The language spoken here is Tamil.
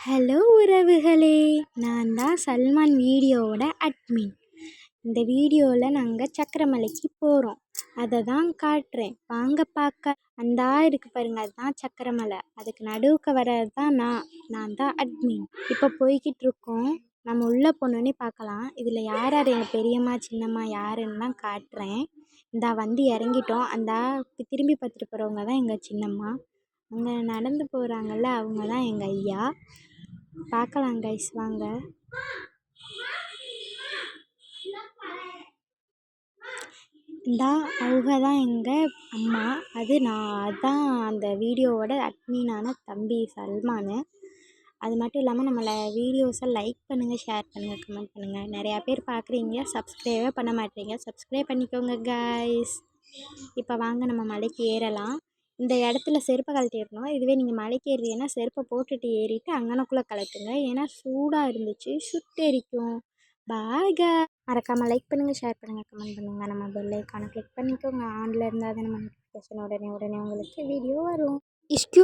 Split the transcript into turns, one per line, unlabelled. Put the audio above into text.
ஹலோ உறவுகளே, நான் தான் சல்மான் வீடியோவோட அட்மின். இந்த வீடியோவில் நாங்கள் சக்கரமலைக்கு போகிறோம். அதை தான் காட்டுறேன், வாங்க பார்க்க. அந்த இருக்குது பாருங்க, அதுதான் சக்கரமலை. அதுக்கு நடுவுக்கு வர்றது தான் நான் தான் அட்மின். இப்போ போய்கிட்டு இருக்கோம். நம்ம உள்ளே போனோன்னே பார்க்கலாம். இதில் யார் யார் எங்கள் பெரியம்மா சின்னம்மா யாருன்னு தான் காட்டுறேன். இந்தா வந்து இறங்கிட்டோம். அந்த திரும்பி பார்த்துட்டு போகிறவங்க தான் எங்கள் சின்னம்மா. அங்கே நடந்து போகிறாங்கல்ல, அவங்க தான் எங்கள் ஐயா. பார்க்கலாம் கைஸ், வாங்க. இந்தா அவங்க தான் எங்கள் அம்மா. நான் அதான் அந்த வீடியோவோட அட்மினான தம்பி சல்மான். அது மட்டும் இல்லாமல் நம்மளை வீடியோஸை லைக் பண்ணுங்கள், ஷேர் பண்ணுங்கள், கமெண்ட் பண்ணுங்கள். நிறையா பேர் பார்க்குறீங்க, சப்ஸ்கிரைபே பண்ண மாட்டேறீங்க. சப்ஸ்கிரைப் பண்ணிக்கோங்க கைஸ். இப்போ வாங்க நம்ம மலைக்கு ஏறலாம். இந்த இடத்துல செருப்பை கழட்டிடணும். இதுவே நீங்கள் மலைக்கு ஏறுறீங்கன்னா செருப்பை போட்டுட்டு ஏறிட்டு அங்கனக்குள்ளே கழட்டுங்க. ஏன்னா சூடாக இருந்துச்சு, சுட்டெரிக்கும். பாய். மறக்காமல் லைக் பண்ணுங்கள், ஷேர் பண்ணுங்கள், கமெண்ட் பண்ணுங்கள். நம்ம பெல் ஐக்கானை கிளிக் பண்ணிக்கோங்க. ஆனில் இருந்தால் தான் நம்ம நோட்டிஃபிகேஷன் உடனே உங்களுக்கு வீடியோ வரும். இஷ்கியூ